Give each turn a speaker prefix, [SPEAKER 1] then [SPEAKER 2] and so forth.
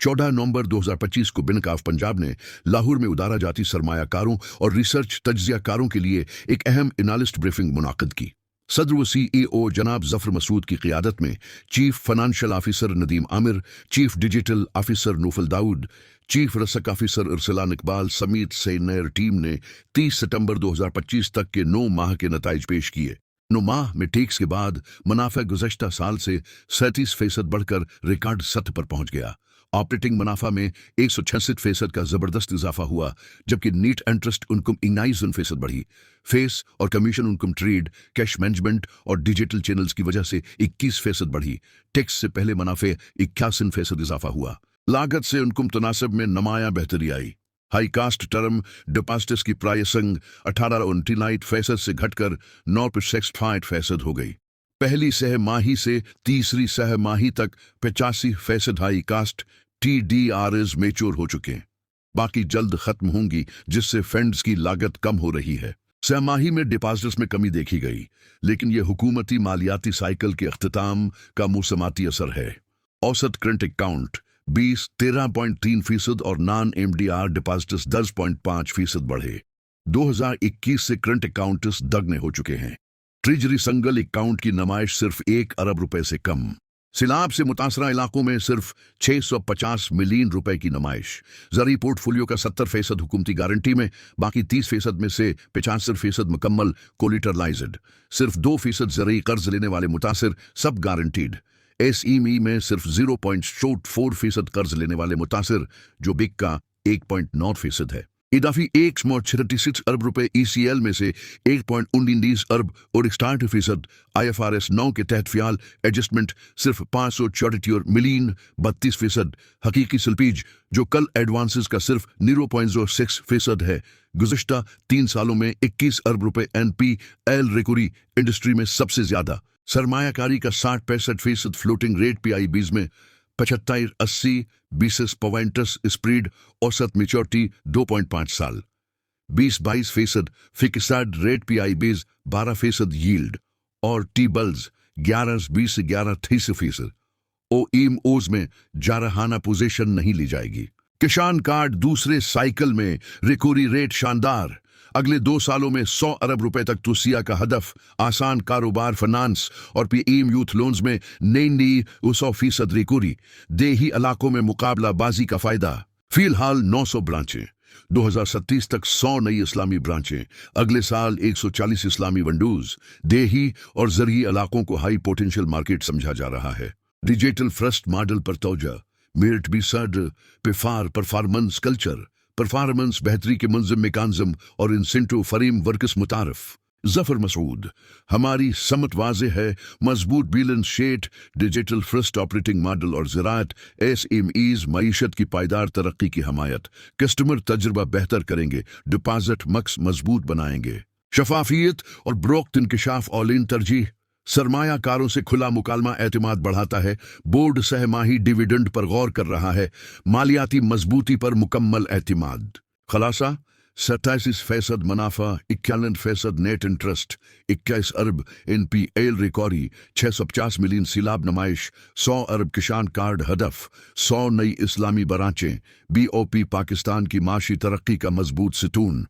[SPEAKER 1] 14 नवंबर 2025 को bank of Punjab ने लाहौर में उदारा जाती सरमायाकारों और रिसर्च तज्जियाकारों के लिए एक अहम एनालिस्ट ब्रीफिंग मुनाकिद की। सदर व CEO जनाब जफर मसूद की क़ियादत में chief financial officer Nadeem Aamir, chief digital officer Naufal Dawood, chief risk officer Arsalan Iqbal समेत सीनियर टीम ने 30 सितंबर 2025 तक के 9 माह के नताइज पेश किए। 9 माह में टैक्स के बाद मुनाफा गुज़श्ता साल से 37% बढ़कर रिकॉर्ड सतह पर पहुंच गया। ऑपरेटिंग मुनाफा में 166% का जबरदस्त इजाफा हुआ, जबकि नीट इंटरेस्ट इनकम 49% बढ़ी। फेस और commission income trade, cash management और डिजिटल चैनल्स की वजह से 21% बढ़ी। टैक्स से पहले मुनाफे 81% इजाफा हुआ। लागत से इनकम तनासब में नुमायां बेहतरी आई। हाई कास्ट टर्म डिपॉजिट्स की प्राइसिंग 18.98% से घटकर 9.65% हो गई। पहली सहमाही से तीसरी सहमाही तक 85% हाई कास्ट TDRs मेच्योर हो चुके हैं, बाकी जल्द खत्म होंगी, जिससे फंड्स की लागत कम हो रही है। सहमाही में डिपॉजिट्स में कमी देखी गई, लेकिन यह हुकूमती मालियाती साइकिल के अख्तिताम का मौसमाती असर है। औसत करंट अकाउंट 13.3% और नॉन MDR डिपॉजिट्स 10.5% बढ़े। 2021 से करंट अकाउंट्स दगने हो चुके हैं। ट्रेजरी संगल अकाउंट की नुमाइश सिर्फ 1 अरब रुपए से कम। सिलाब से मुतासरा इलाकों में सिर्फ 650 मिलियन रुपए की नुमाइश। ज़री पोर्टफोलियो का 70% हुकूमती गारंटी में, बाकी 30% में से 75% मुकम्मल कोलिटरलाइज्ड। सिर्फ 2% ज़री कर्ज लेने वाले मुतासिर, सब गारंटीड। SME में सिर्फ 0.4% कर्ज लेने वाले मुतासिर, जो बिग का 1.9% है। इदाफी 1.36 अरब रुपए ECL में से 1.19 अरब और 61% IFRS 9 के तहत फ़ियाल एडजस्टमेंट सिर्फ 544 मिलियन 32%। हकीकी सल्पीज जो कल एडवांसेस का सिर्फ 0.06% है। गुज़श्ता 3 सालों में 21 अरब रुपए NPL रिकवरी इंडस्ट्री में सबसे ज्यादा। सरमायाकारी का 60-65% फ्लोटिंग रेट PIBs में 75-80 बेसिस पॉइंट्स स्प्रेड। औसत मैच्योरिटी 2.5 साल। 20-22% फिक्स्ड रेट PIBs 12% यील्ड और T-बिल्स 11-20-11-30%। OMOs में जारहाना पोजीशन नहीं ली जाएगी। किसान कार्ड दूसरे साइकिल में रिकवरी रेट शानदार। अगले 2 सालों में 100 अरब रुपए तक तुसिया का हदफ। आसान कारोबार फाइनेंस और PM यूथ लोन्स में 90% रिकवरी। देही इलाकों में मुकाबला बाजी का फायदा। फिलहाल 900 ब्रांचें। 2027 तक 100 नई इस्लामी ब्रांचें। अगले साल 140 इस्लामी वंडूज। देही और ज़रई इलाकों को हाई पोटेंशियल मार्केट समझा जा रहा है। डिजिटल फर्स्ट मॉडल पर तवज्जो। Merit based pay for performance culture. Performance बेहतरी के मुंज़म मेकानिज़म और इंसेंटिव फरीम वर्कस मुतारफ। जफर मसूद, हमारी समत वाज़े है, मजबूत balance sheet, digital first operating model और ज़राअत SMEs मईशत की पायदार तरक्की की हमायत। कस्टमर तजुर्बा बेहतर करेंगे, डिपॉजिट मक्स मजबूत बनाएंगे। शफाफियत और ब्रोक्त इंकिशाफ औलीन तरजीह। सरमायाकारों से खुला मुकालमा एतमाद बढ़ाता है। बोर्ड सहमाही डिविडेंड पर गौर कर रहा है। मालियाती मजबूती पर मुकम्मल एतमाद। खलासा 87% मुनाफा, 51% नेट इंटरेस्ट, 21 अरब NPL रिकवरी, 650 मिलियन सिलाब नुमाइश, 100 अरब किसान कार्ड हदफ, 100 नई इस्लामी ब्रांचें। BOP पाकिस्तान की माशी तरक्की का मजबूत सितून।